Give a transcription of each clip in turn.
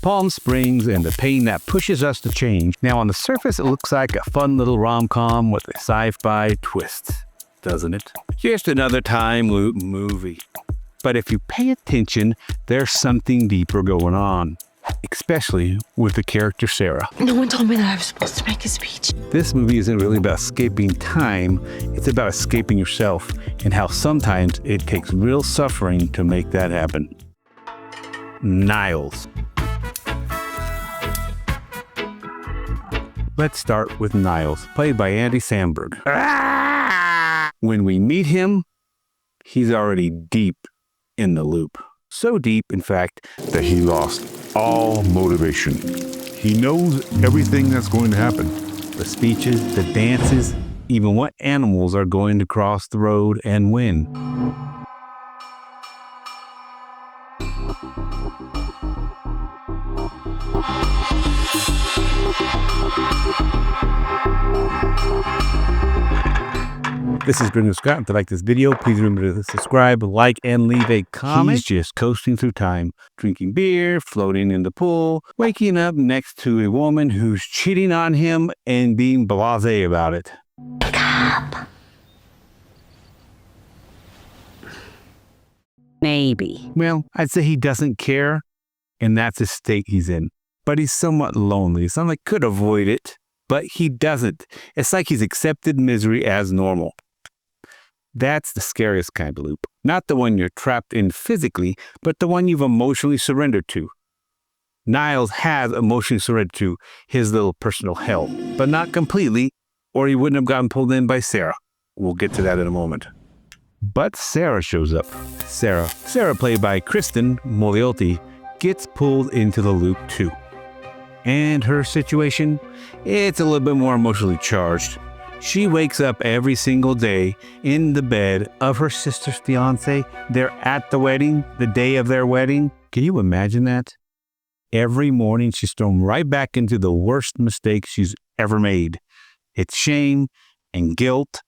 Palm Springs and the pain that pushes us to change. Now, on the surface, it looks like a fun little rom-com with a sci-fi twist, doesn't it? Just another time loop movie. But if you pay attention, there's something deeper going on, especially with the character Sarah. No one told me that I was supposed to make a speech. This movie isn't really about escaping time, it's about escaping yourself and how sometimes it takes real suffering to make that happen. Nyles. Let's start with Nyles, played by Andy Samberg. When we meet him, he's already deep in the loop. So deep, in fact, that he lost all motivation. He knows everything that's going to happen. The speeches, the dances, even what animals are going to cross the road and when. This is Cristin Scott. If you like this video, please remember to subscribe, like, and leave a comment. He's just coasting through time, drinking beer, floating in the pool, waking up next to a woman who's cheating on him and being blasé about it. Pick up. Maybe. Well, I'd say he doesn't care, and that's the state he's in. But he's somewhat lonely. It's not like could avoid it, but he doesn't. It's like he's accepted misery as normal. That's the scariest kind of loop. Not the one you're trapped in physically, but the one you've emotionally surrendered to. Nyles has emotionally surrendered to his little personal hell, but not completely, or he wouldn't have gotten pulled in by Sarah. We'll get to that in a moment. But Sarah shows up. Sarah, played by Cristin, Milioti, gets pulled into the loop too. And her situation, it's a little bit more emotionally charged. She wakes up every single day in the bed of her sister's fiancé. They're at the wedding, the day of their wedding. Can you imagine that? Every morning she's thrown right back into the worst mistake she's ever made. It's shame and guilt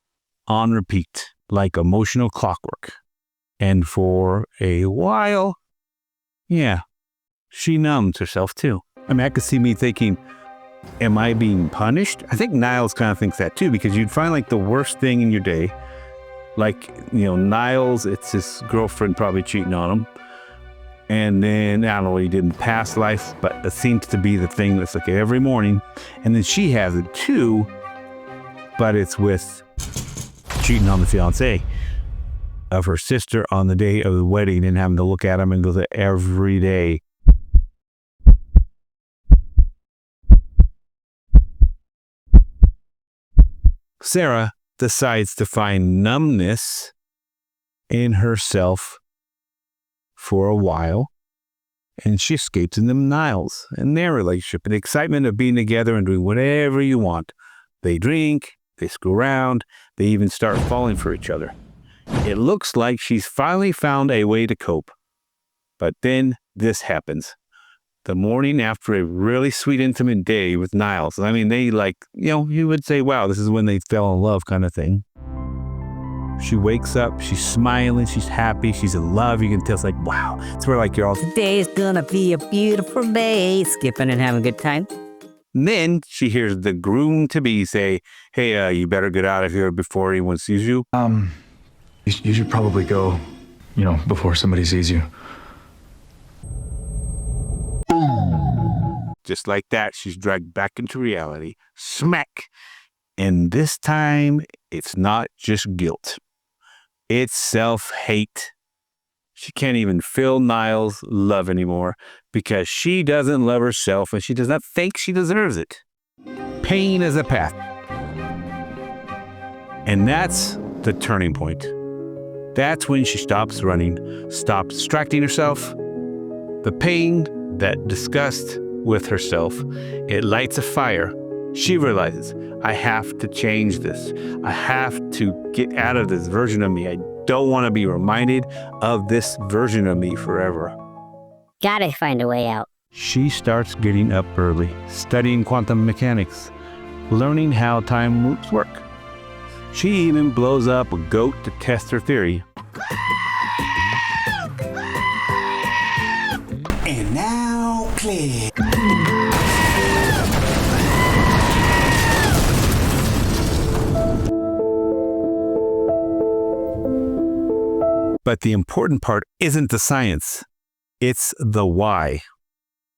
on repeat, like emotional clockwork. And for a while, she numbs herself too. I mean, I could see me thinking, am I being punished? I think Nyles kind of thinks that too, because you'd find like the worst thing in your day. Like, Nyles, it's his girlfriend probably cheating on him. And then, I don't know what he did in past life, but it seems to be the thing that's like every morning. And then she has it too, but it's with cheating on the fiancé of her sister on the day of the wedding and having to look at him and go there every day. Sarah decides to find numbness in herself for a while, and she escapes into Nyles and their relationship and the excitement of being together and doing whatever you want. They drink, they screw around, they even start falling for each other. It looks like she's finally found a way to cope. But then this happens. The morning after a really sweet, intimate day with Nyles. I mean, they you would say, wow, this is when they fell in love kind of thing. She wakes up, she's smiling, she's happy, she's in love. You can tell it's like, wow. It's where you're all, Today's gonna be a beautiful day. Skipping and having a good time. And then she hears the groom-to-be say, hey, you better get out of here before anyone sees you. You should probably go, before somebody sees you. Just like that, she's dragged back into reality. Smack! And this time, it's not just guilt. It's self-hate. She can't even feel Nyles' love anymore because she doesn't love herself and she does not think she deserves it. Pain is a path. And that's the turning point. That's when she stops running, stops distracting herself. The pain, that disgust with herself, it lights a fire. She realizes, I have to change this. I have to get out of this version of me. I don't want to be reminded of this version of me forever. Gotta find a way out. She starts getting up early, studying quantum mechanics, learning how time loops work. She even blows up a goat to test her theory. And now, chocolate. But the important part isn't the science. It's the why.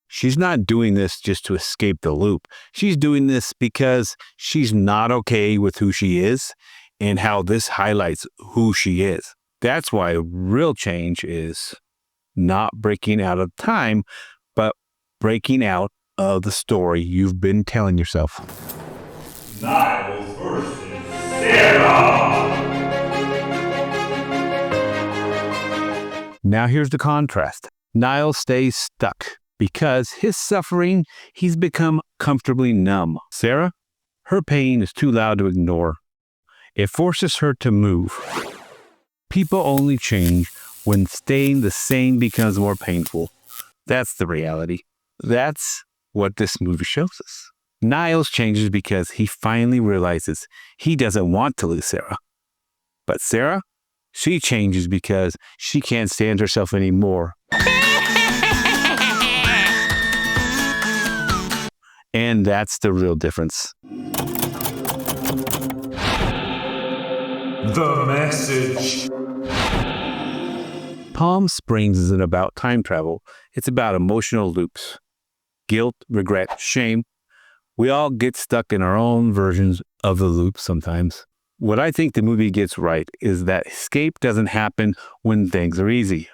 She's not doing this just to escape the loop. She's doing this because she's not okay with who she is and how this highlights who she is. That's why real change is not breaking out of time, but breaking out of the story you've been telling yourself. Nyles versus Sarah. Now here's the contrast. Nyles stays stuck because his suffering, he's become comfortably numb. Sarah, her pain is too loud to ignore. It forces her to move. People only change when staying the same becomes more painful. That's the reality. That's what this movie shows us. Nyles changes because he finally realizes he doesn't want to lose Sarah. But Sarah, she changes because she can't stand herself anymore. And that's the real difference. The message. Palm Springs isn't about time travel. It's about emotional loops. Guilt, regret, shame. We all get stuck in our own versions of the loop sometimes. What I think the movie gets right is that escape doesn't happen when things are easy.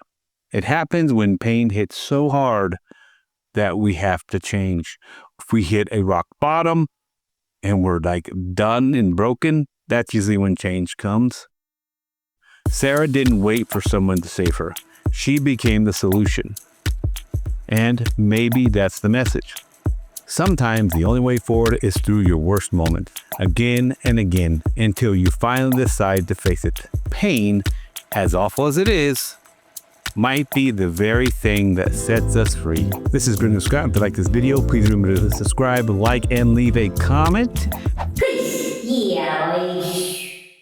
It happens when pain hits so hard that we have to change. If we hit a rock bottom and we're like done and broken, that's usually when change comes. Sarah didn't wait for someone to save her. She became the solution. And maybe that's the message. Sometimes the only way forward is through your worst moment, again and again, until you finally decide to face it. Pain, as awful as it is, might be the very thing that sets us free. This is Cristin Scott. If you like this video, please remember to subscribe, like, and leave a comment. Peace, yeah,